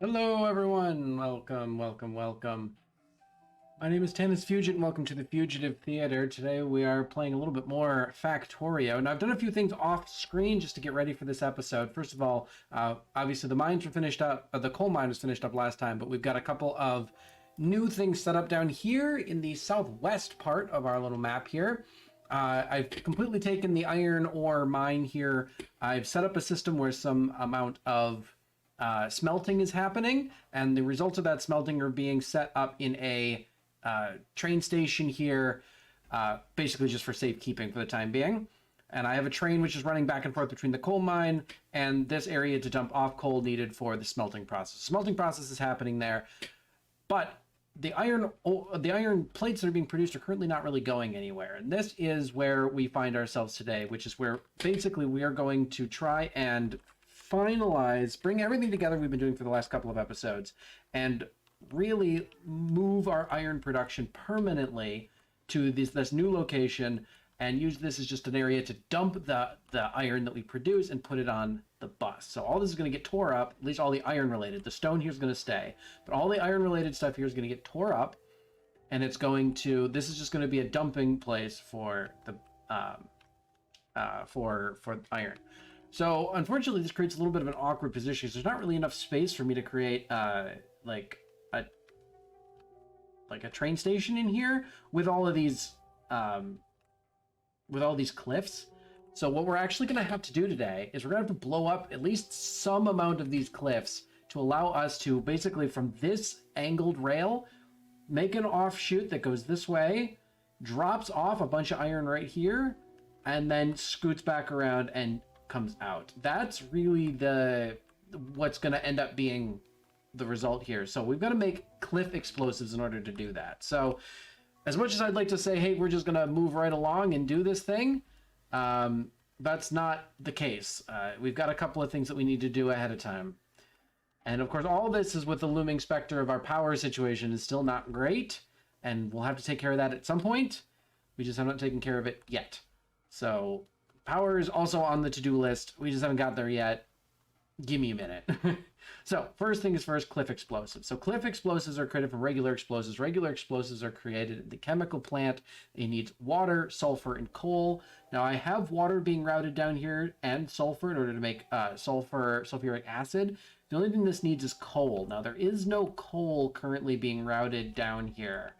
Hello, everyone. Welcome, welcome, welcome. My name is Tanis Fugit, and welcome to the Fugitive Theater. Today we are playing a little bit more Factorio. Now, I've done a few things off screen just to get ready for this episode. First of all, obviously the mines were finished up. The coal mine was finished up last time, but we've got a couple of new things set up down here in the southwest part of our little map here. I've completely taken the iron ore mine here. I've set up a system where some amount of smelting is happening, and the results of that smelting are being set up in a train station here, basically just for safekeeping for the time being. And I have a train which is running back and forth between the coal mine and this area to dump off coal needed for the smelting process. The smelting process is happening there, but the iron plates that are being produced are currently not really going anywhere. And this is where we find ourselves today, which is where basically we are going to try and finalize, bring everything together we've been doing for the last couple of episodes, and really move our iron production permanently to this new location, and use this as just an area to dump the iron that we produce and put it on the bus. So all this is going to get tore up, at least all the iron related. The stone here is going to stay, but all the iron related stuff here is going to get tore up, and it's going to, this is just going to be a dumping place for the for iron. So unfortunately, this creates a little bit of an awkward position because there's not really enough space for me to create like a train station in here with all of these cliffs. So what we're actually going to have to do today is we're going to have to blow up at least some amount of these cliffs to allow us to basically, from this angled rail, make an offshoot that goes this way, drops off a bunch of iron right here, and then scoots back around and comes out. That's really what's going to end up being the result here. So we've got to make cliff explosives in order to do that. So as much as I'd like to say, hey, we're just going to move right along and do this thing, that's not the case. We've got a couple of things that we need to do ahead of time. And of course, all this is with the looming specter of our power situation is still not great, and we'll have to take care of that at some point. We just have not taken care of it yet. So power is also on the to-do list. We just haven't got there yet. Give me a minute. So first thing is first, cliff explosives. So cliff explosives are created from regular explosives. Regular explosives are created in the chemical plant. It needs water, sulfur, and coal. Now I have water being routed down here and sulfur in order to make sulfuric acid. The only thing this needs is coal. Now there is no coal currently being routed down here,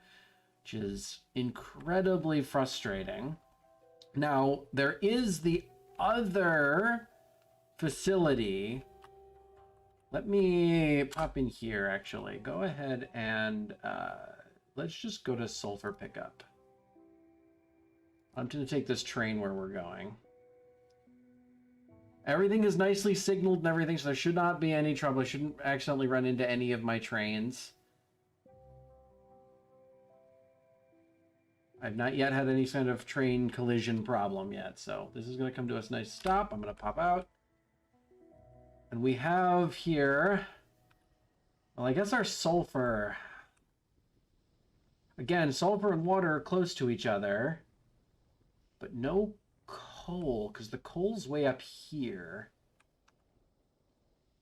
which is incredibly frustrating. Now there is the other facility. Let me pop in here, actually. Go ahead and let's just go to sulfur pickup. I'm going to take this train where we're going. Everything is nicely signaled and everything, so there should not be any trouble. I shouldn't accidentally run into any of my trains. I've not yet had any kind of train collision problem yet, so this is going to come to a nice stop. I'm going to pop out. And we have here, well, I guess our sulfur. Again, sulfur and water are close to each other, but no coal, because the coal's way up here.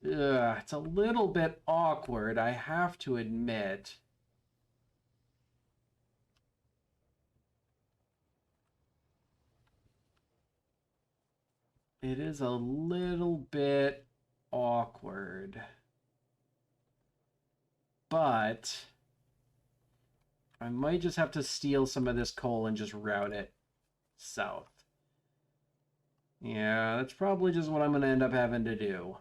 Ugh, it's a little bit awkward, I have to admit. It is a little bit awkward, but I might just have to steal some of this coal and just route it south. Yeah, that's probably just what I'm going to end up having to do.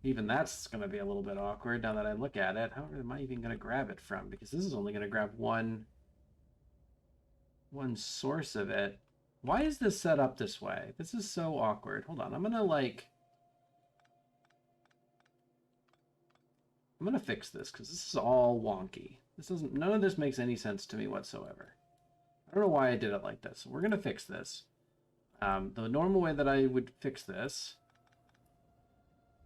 Even that's going to be a little bit awkward now that I look at it. How am I even going to grab it from? Because this is only going to grab one source of it. Why is this set up this way? This is so awkward. Hold on, I'm gonna fix this because this is all wonky. None of this makes any sense to me whatsoever. I don't know why I did it like this. We're gonna fix this. The normal way that I would fix this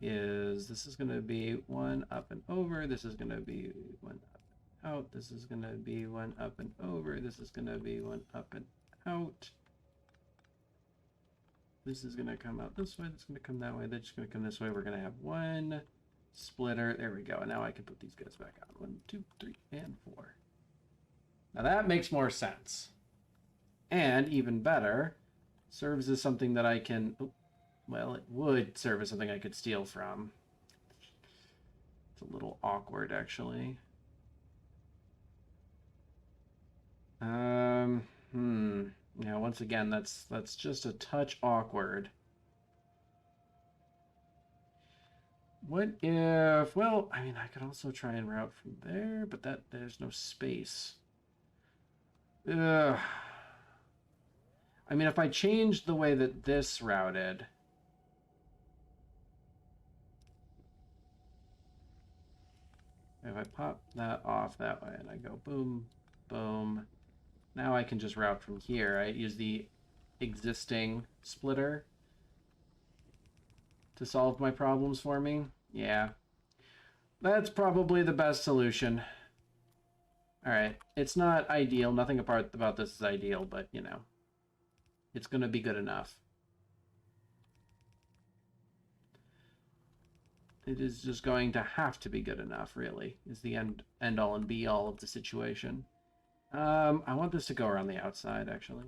is this is gonna be one up and over. This is gonna be one up and out. This is gonna be one up and over. This is gonna be one up and out. this is going to come out this way. That's going to come that way. That's just going to come this way. We're going to have one splitter. There we go. And now I can put these guys back on. 1, 2, 3, and 4. Now that makes more sense. And even better, serves as something that I can... Oh, well, it would serve as something I could steal from. It's a little awkward, actually. Yeah, once again, that's just a touch awkward. What if... Well, I mean, I could also try and route from there, but there's no space. Ugh. I mean, if I changed the way that this routed... If I pop that off that way and I go boom, boom, now I can just route from here. I use the existing splitter to solve my problems for me. Yeah, that's probably the best solution. All right, it's not ideal. Nothing about this is ideal, but, you know, it's going to be good enough. It is just going to have to be good enough, really, is the end all and be all of the situation. I want this to go around the outside, actually.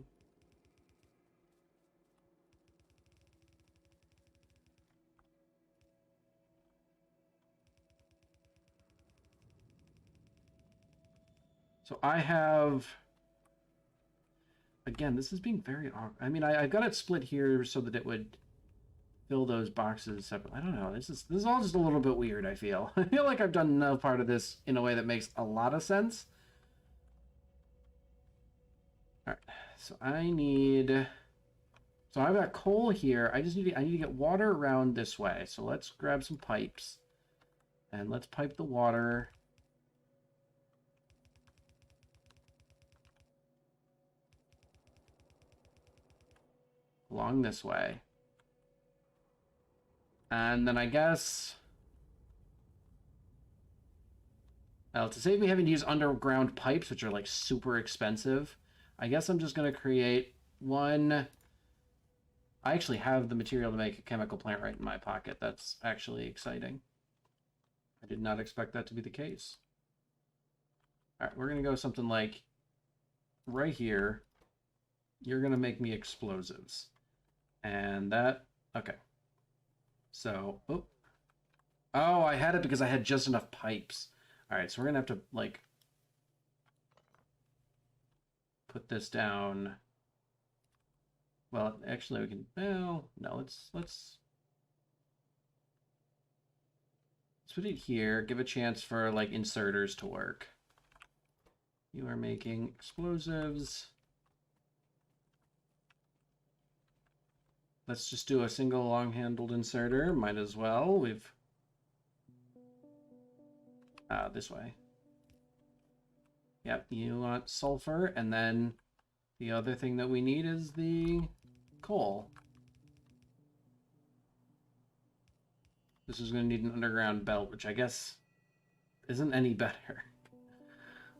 So I have... Again, this is being very awkward. I mean, I've got it split here so that it would fill those boxes separately. I don't know. This is all just a little bit weird, I feel. I feel like I've done no part of this in a way that makes a lot of sense. All right. So I need... So I've got coal here. I need to get water around this way. So let's grab some pipes. And let's pipe the water... along this way. And then I guess... to save me having to use underground pipes, which are like super expensive, I guess I'm just going to create one... I actually have the material to make a chemical plant right in my pocket. That's actually exciting. I did not expect that to be the case. All right, we're going to go something like right here. You're going to make me explosives. And that... Okay. So, oh, I had it because I had just enough pipes. All right, so we're gonna have to like put this down. Well, actually, we can. Well, no, let's put it here. Give a chance for like inserters to work. You are making explosives. Let's just do a single long-handled inserter. Might as well. We've... this way. Yep, you want sulfur, and then the other thing that we need is the coal. This is going to need an underground belt, which I guess isn't any better.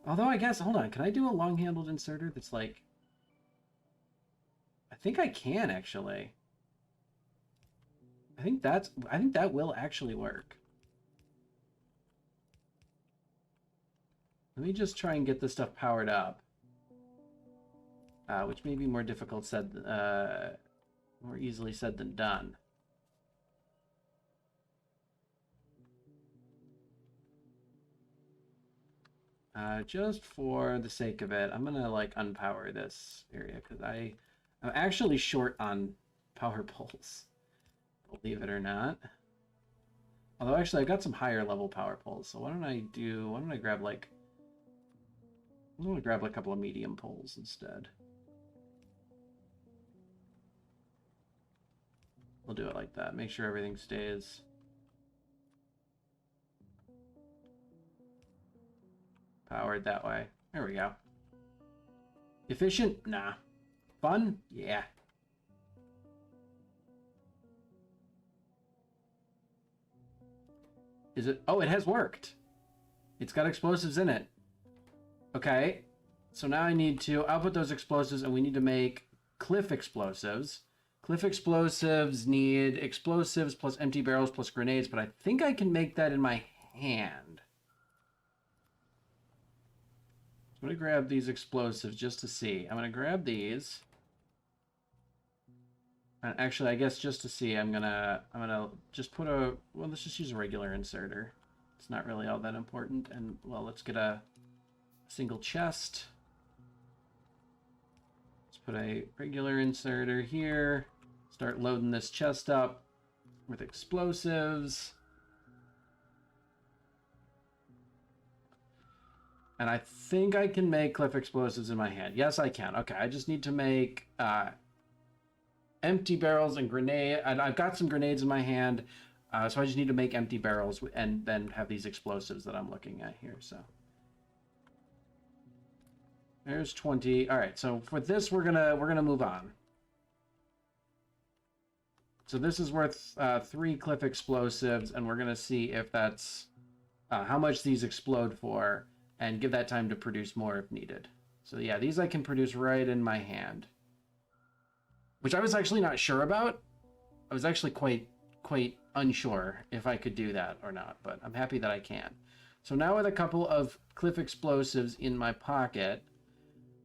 Although I guess, hold on, can I do a long-handled inserter that's like... I think I can, actually. I think that will actually work. Let me just try and get this stuff powered up. Which may be more difficult said, more easily said than done. Just for the sake of it, I'm gonna like unpower this area because I'm actually short on power poles. Believe it or not. Although actually I've got some higher level power poles, so why don't I grab like... I'm gonna grab a couple of medium poles instead. We'll do it like that. Make sure everything stays powered that way. There we go. Efficient? Nah. Fun? Yeah. Is it? Oh, it has worked. It's got explosives in it. Okay. So now I need to output those explosives, and we need to make cliff explosives. Cliff explosives need explosives plus empty barrels plus grenades, but I think I can make that in my hand. I'm going to grab these explosives just to see. I'm going to grab these. And actually, I guess just to see, I'm gonna just put a, well, let's just use a regular inserter. It's not really all that important. And, well, let's get a single chest. Let's put a regular inserter here. Start loading this chest up with explosives. And I think I can make cliff explosives in my hand. Yes, I can. Okay, I just need to make empty barrels and grenade. And I've got some grenades in my hand, so I just need to make empty barrels and then have these explosives that I'm looking at here. So there's 20. All right, so for this, we're gonna move on. So this is worth 3 cliff explosives, and we're gonna see if that's how much these explode for, and give that time to produce more if needed. So yeah, these I can produce right in my hand, which I was actually not sure about. I was actually quite unsure if I could do that or not, but I'm happy that I can. So now with a couple of cliff explosives in my pocket,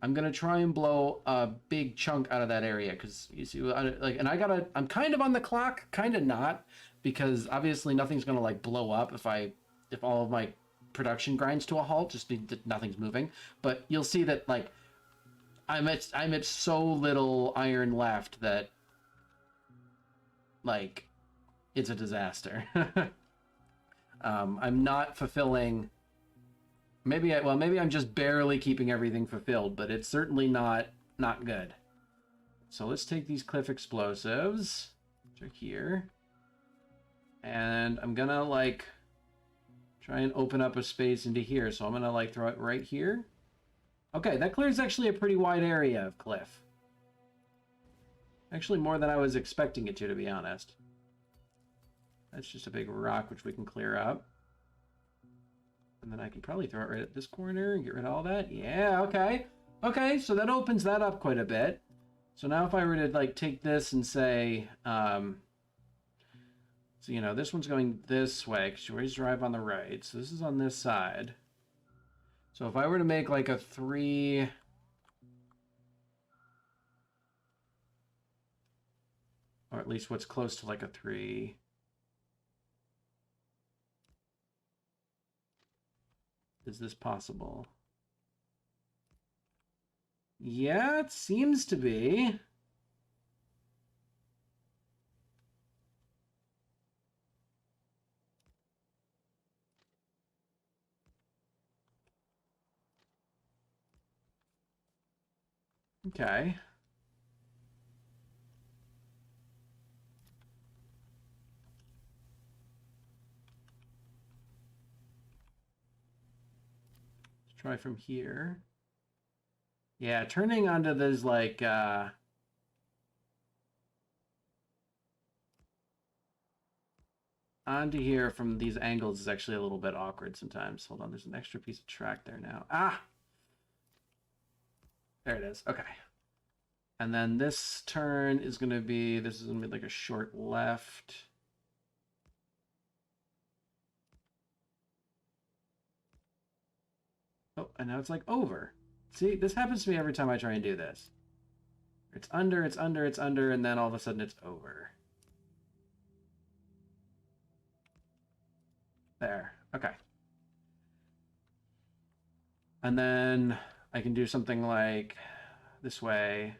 I'm gonna try and blow a big chunk out of that area, because you see, like, and I'm kind of on the clock, kind of not, because obviously nothing's gonna like blow up if all of my production grinds to a halt, just means that nothing's moving. But you'll see that, like, I'm at so little iron left that, like, it's a disaster. I'm not fulfilling. Maybe I'm just barely keeping everything fulfilled, but it's certainly not good. So let's take these cliff explosives, which are here, and I'm gonna like try and open up a space into here. So I'm gonna like throw it right here. Okay, that clears actually a pretty wide area of cliff. Actually more than I was expecting it to be honest. That's just a big rock which we can clear up. And then I can probably throw it right at this corner and get rid of all that. Yeah, okay. Okay, so that opens that up quite a bit. So now if I were to like take this and say, so, you know, this one's going this way because you always drive on the right. So this is on this side. So if I were to make like a 3... or at least what's close to like a 3... is this possible? Yeah, it seems to be. Okay. Let's try from here. Yeah, turning onto those like onto here from these angles is actually a little bit awkward sometimes. Hold on, there's an extra piece of track there now. Ah! There it is. Okay. And then this turn is going to be, this is going to be like a short left. Oh, and now it's like over. See, this happens to me every time I try and do this. It's under, it's under, it's under, and then all of a sudden it's over. There. Okay. And then I can do something like this way.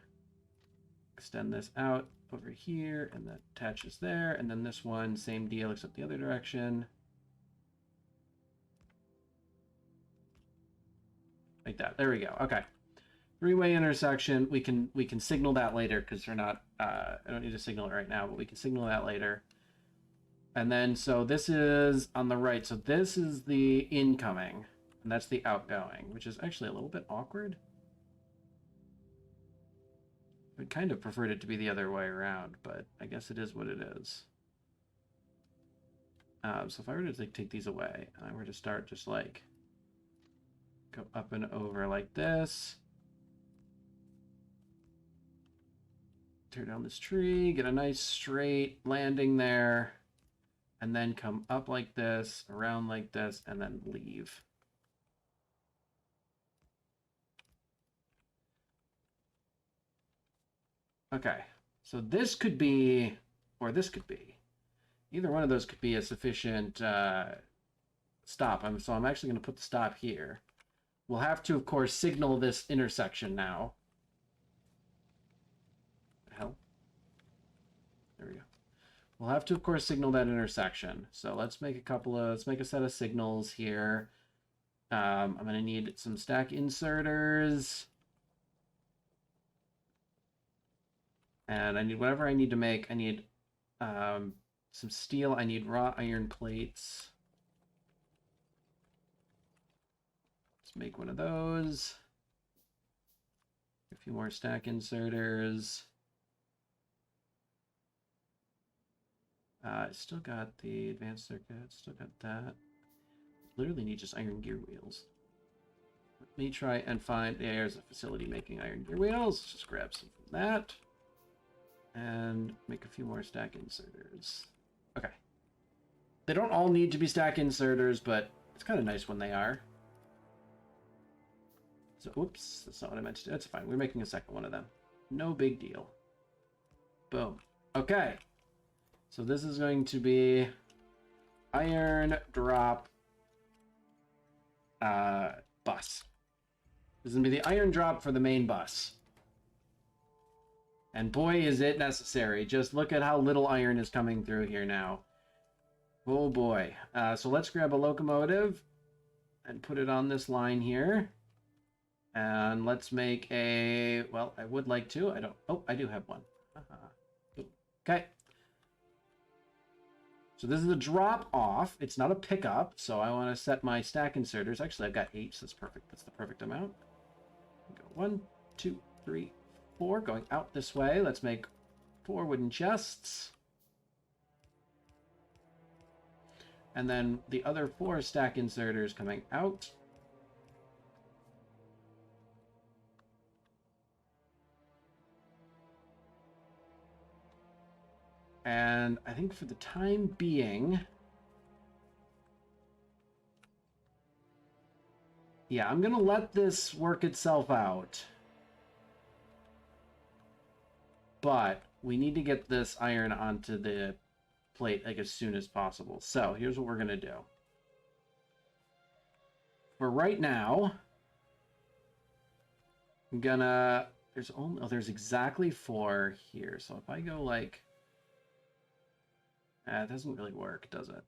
Extend this out over here, and that attaches there. And then this one, same deal, except the other direction. Like that. There we go. Okay. 3-way intersection. We can signal that later because we're not. I don't need to signal it right now, but we can signal that later. And then so this is on the right. So this is the incoming, and that's the outgoing, which is actually a little bit awkward. I kind of preferred it to be the other way around, but I guess it is what it is. So if I were to like take these away, and I were to start just like go up and over like this, tear down this tree, get a nice straight landing there, and then come up like this, around like this, and then leave. Okay, so this could be, or this could be. Either one of those could be a sufficient stop. So I'm actually going to put the stop here. We'll have to, of course, signal this intersection now. What the hell? There we go. We'll have to, of course, signal that intersection. So let's make a set of signals here. I'm going to need some stack inserters. And I need whatever I need to make. I need some steel. I need raw iron plates. Let's make one of those. A few more stack inserters. Still got the advanced circuit. Still got that. Literally need just iron gear wheels. Let me try and find. There's a facility making iron gear wheels. Let's just grab some from that. And make a few more stack inserters. Okay. They don't all need to be stack inserters, but it's kind of nice when they are. So, oops, that's not what I meant to do. That's fine. We're making a second one of them. No big deal. Boom. Okay. So this is going to be iron drop bus. This is going to be the iron drop for the main bus. And boy, is it necessary. Just look at how little iron is coming through here now. Oh boy. So let's grab a locomotive and put it on this line here. And let's make a, well, I would like to. I don't, oh, I do have one. Okay. So this is a drop off. It's not a pickup. So I want to set my stack inserters. Actually, I've got 8, so that's perfect. That's the perfect amount. Go 1, 2, 3, 4. Going out this way. Let's make 4 wooden chests. And then the other 4 stack inserters coming out. And I think for the time being, yeah, I'm going to let this work itself out. But we need to get this iron onto the plate like as soon as possible. So here's what we're going to do. For right now, I'm gonna, there's only, oh, there's exactly 4 here. So if I go like, it doesn't really work, does it?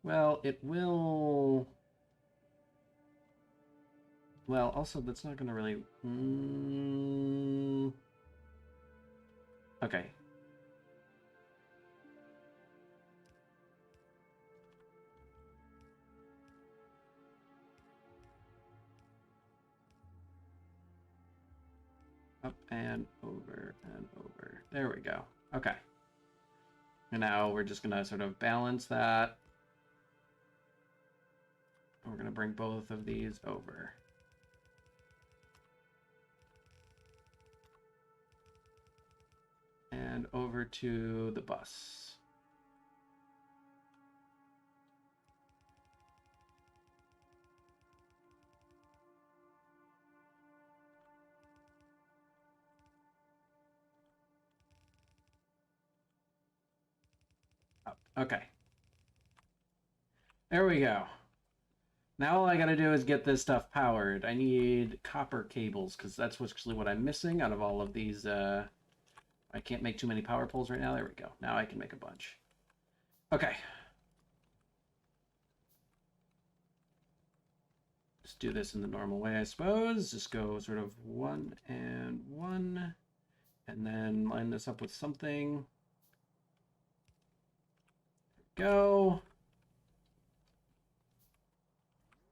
Well, it will. Well, also, that's not going to really. Okay. Up and over and over. There we go. Okay. And now we're just going to sort of balance that. And we're going to bring both of these over. And over to the bus. Up. Okay. There we go. Now all I gotta do is get this stuff powered. I need copper cables, because that's actually what I'm missing out of all of these. I can't make too many power poles right now. There we go. Now I can make a bunch. Okay. Just do this in the normal way, I suppose. Just go sort of 1 and 1. And then line this up with something. Go.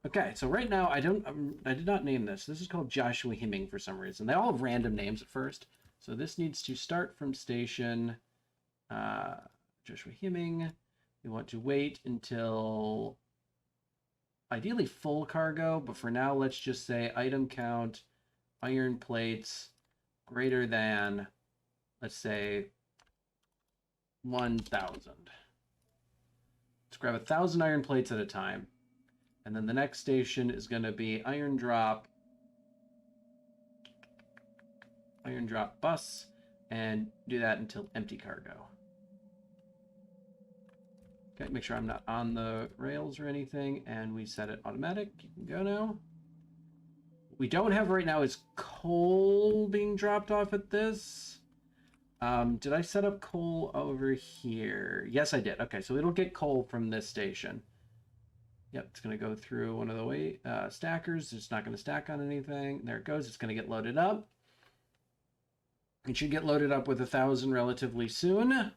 Okay, so right now I did not name this. This is called Joshua Hemming for some reason. They all have random names at first. So this needs to start from station Joshua Hemming. We want to wait until ideally full cargo, but for now let's just say item count iron plates greater than let's say 1,000. Let's grab 1,000 iron plates at a time. And then the next station is going to be iron drop bus, and do that until empty cargo. Okay, make sure I'm not on the rails or anything, and we set it automatic. You can go now. What we don't have right now is coal being dropped off at this. Did I set up coal over here? Yes, I did. Okay, so we don't get coal from this station. Yep, it's going to go through one of the stackers. It's not going to stack on anything. There it goes. It's going to get loaded up. It should get loaded up with 1,000 relatively soon.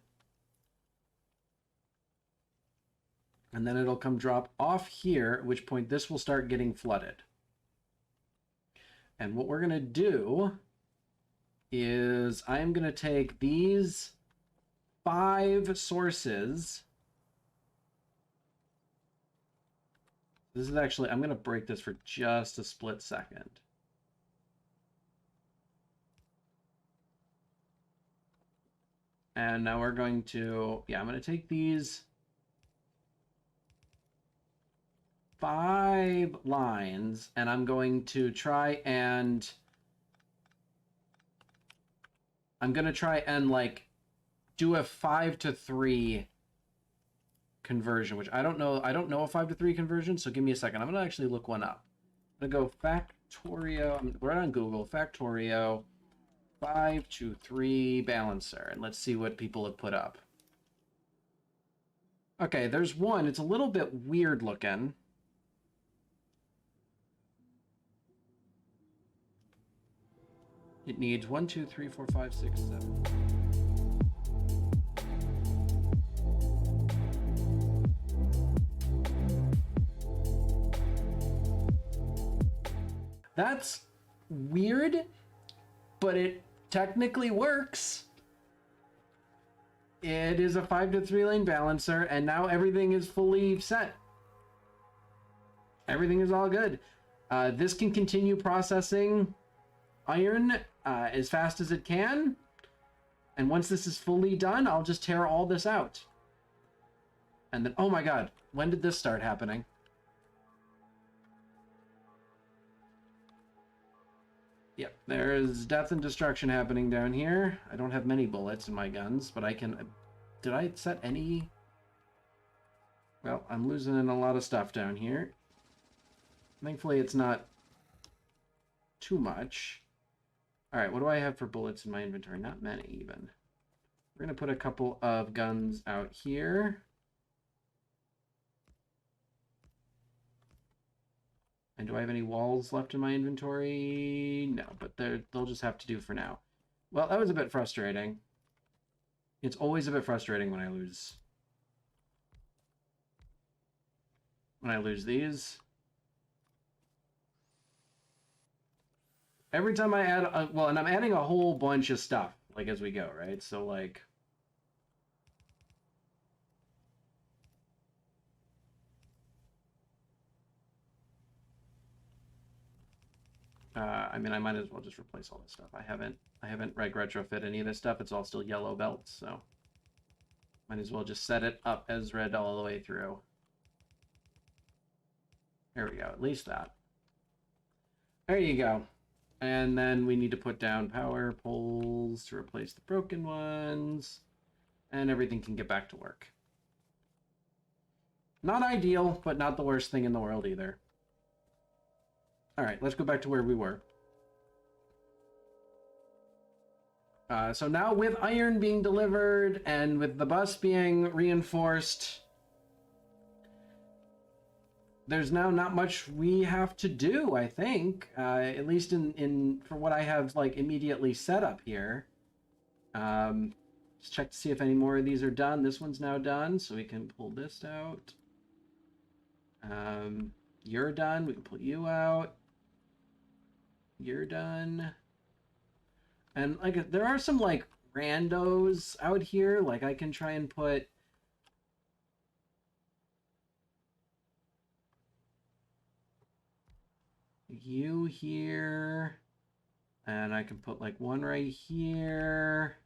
And then it'll come drop off here, at which point this will start getting flooded. And what we're going to do is I'm going to take these 5 sources. This is actually, I'm going to break this for just a split second. And now we're going to, I'm going to take these 5 lines, and I'm going to try and like do a 5-to-3 conversion, which I don't know. I don't know a 5-to-3 conversion, so give me a second. I'm gonna actually look one up. I'm gonna go Factorio. We're on Google. Factorio 5-to-3 balancer, and let's see what people have put up. Okay, there's one. It's a little bit weird looking. It needs 1, 2, 3, 4, 5, 6, 7. That's weird, but it technically works. It is a 5-to-3 lane balancer, and now everything is fully set. Everything is all good. This can continue processing iron as fast as it can, and once this is fully done, I'll just tear all this out. And then, oh my god, when did this start happening? Yep, there's death and destruction happening down here. I don't have many bullets in my guns, but I can... Did I set any? Well, I'm losing a lot of stuff down here. Thankfully, it's not too much. All right, what do I have for bullets in my inventory? Not many, even. We're going to put a couple of guns out here. And do I have any walls left in my inventory? No, but they'll just have to do for now. Well, that was a bit frustrating. It's always a bit frustrating when I lose these. Every time I add, well, and I'm adding a whole bunch of stuff, like, as we go, right? So, like... I mean, I might as well just replace all this stuff. I haven't like retrofit any of this stuff. It's all still yellow belts, so might as well just set it up as red all the way through. There we go. At least that. There you go. And then we need to put down power poles to replace the broken ones, and everything can get back to work. Not ideal, but not the worst thing in the world either. All right, let's go back to where we were. So now with iron being delivered and with the bus being reinforced, there's now not much we have to do, I think. At least for what I have like immediately set up here. Let's check to see if any more of these are done. This one's now done, so we can pull this out. You're done. We can pull you out. You're done. And like there are some like randos out here. Like I can try and put you here, and I can put like one right here.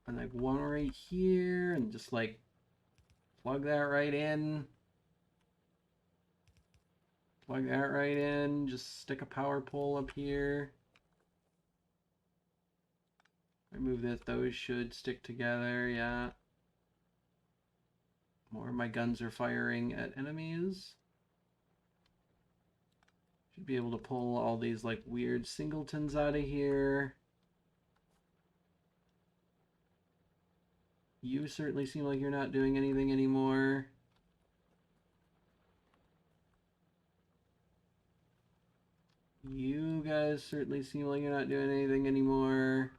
And like one right here, and just like plug that right in. Plug that right in. Just stick a power pole up here. Remove this. Those should stick together, yeah. More of my guns are firing at enemies. Should be able to pull all these like weird singletons out of here. You certainly seem like you're not doing anything anymore. You guys certainly seem like you're not doing anything anymore.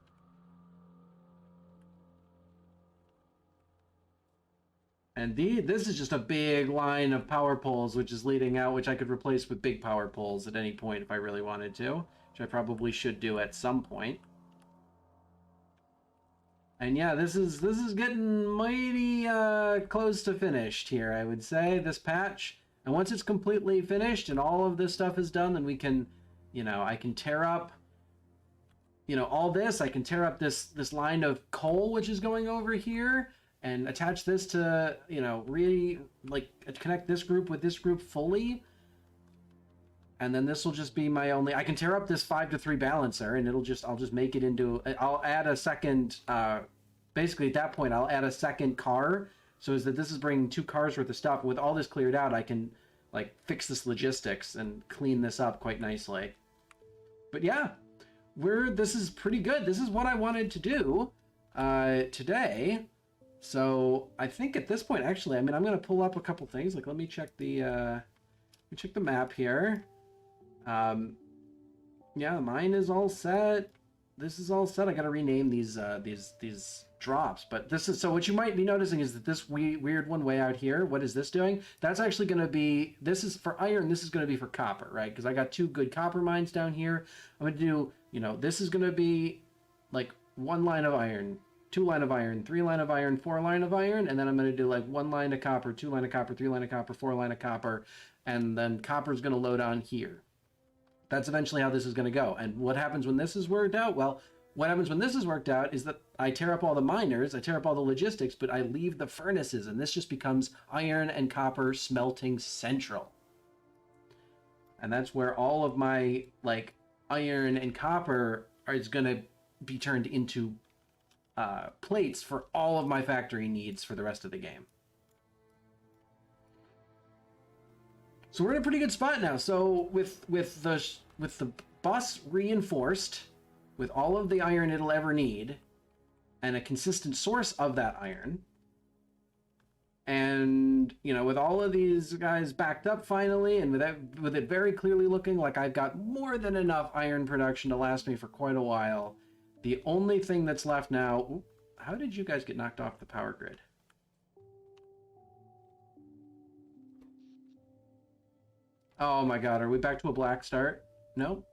And this is just a big line of power poles, which is leading out, which I could replace with big power poles at any point if I really wanted to, which I probably should do at some point. And yeah, this is getting mighty close to finished here, I would say, this patch. And once it's completely finished and all of this stuff is done, then we can, you know, I can tear up, you know, all this. I can tear up this line of coal, which is going over here, and attach this to, you know, really, like, connect this group with this group fully. And then this will just be my only... I can tear up this 5-to-3 balancer, and I'll just make it into... I'll add a second... basically, at that point, I'll add a second car, so is that this is bringing 2 cars worth of stuff. With all this cleared out, I can, like, fix this logistics and clean this up quite nicely. But yeah, this is pretty good. This is what I wanted to do today. So I think at this point, actually, I mean, I'm going to pull up a couple things. Like, let me check the map here. Yeah, mine is all set. This is all set. I got to rename these drops. But this is, so what you might be noticing is that this weird one way out here, what is this doing? That's actually going to be, this is for iron, this is going to be for copper, right? Because I got 2 good copper mines down here. I'm going to do, you know, this is going to be like 1 line of iron, 2 line of iron, 3 line of iron, 4 line of iron, and then I'm going to do like 1 line of copper, 2 line of copper, 3 line of copper, 4 line of copper, and then copper is going to load on here. That's eventually how this is going to go. And what happens when this is worked out? Well, what happens when this is worked out is that I tear up all the miners, I tear up all the logistics, but I leave the furnaces, and this just becomes iron and copper smelting central. And that's where all of my, like, iron and copper is going to be turned into plates for all of my factory needs for the rest of the game. So we're in a pretty good spot now. So with the bus reinforced, with all of the iron it'll ever need, and a consistent source of that iron, and, you know, with all of these guys backed up finally, and with it very clearly looking like I've got more than enough iron production to last me for quite a while, the only thing that's left now... Ooh, how did you guys get knocked off the power grid? Oh my god, are we back to a black start? No?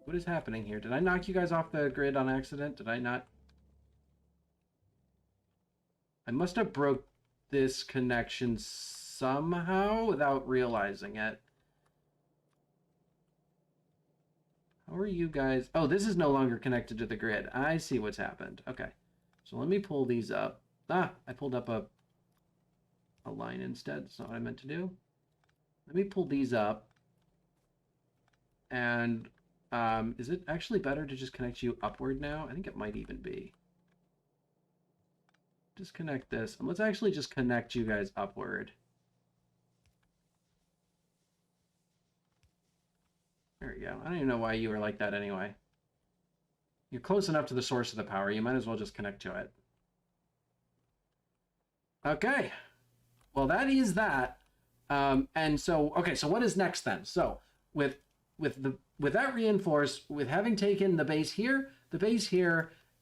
What is happening here? Did I knock you guys off the grid on accident? Did I not? I must have broke this connection somehow without realizing it. How are you guys? Oh, this is no longer connected to the grid. I see what's happened. Okay. So let me pull these up. Ah, I pulled up a line instead. That's not what I meant to do. Let me pull these up. And is it actually better to just connect you upward now? I think it might even be. Disconnect this. And let's actually just connect you guys upward. There we go. I don't even know why you were like that anyway. You're close enough to the source of the power. You might as well just connect to it. Okay. Well, that is that. And so, okay, so what is next then? So with that reinforced, with having taken the base here,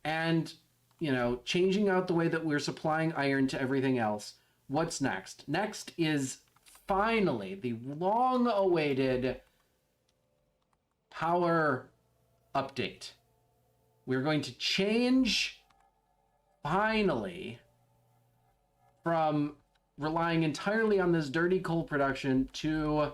and, you know, changing out the way that we're supplying iron to everything else, what's next? Next is finally the long-awaited power update. We're going to change, finally, from relying entirely on this dirty coal production to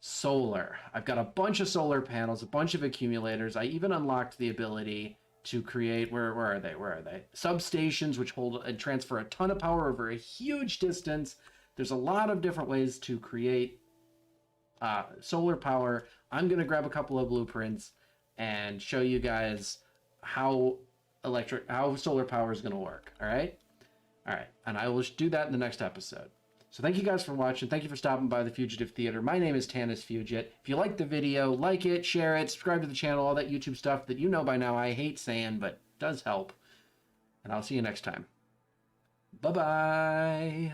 solar. I've got a bunch of solar panels, a bunch of accumulators. I even unlocked the ability to create, where are they? Substations, which hold and transfer a ton of power over a huge distance. There's a lot of different ways to create solar power. I'm going to grab a couple of blueprints and show you guys how solar power is going to work. All right. And I will do that in the next episode. So thank you guys for watching. Thank you for stopping by the Fugitive Theater. My name is Tanis Fugit. If you liked the video, like it, share it, subscribe to the channel, all that YouTube stuff that you know by now I hate saying, but does help. And I'll see you next time. Bye-bye.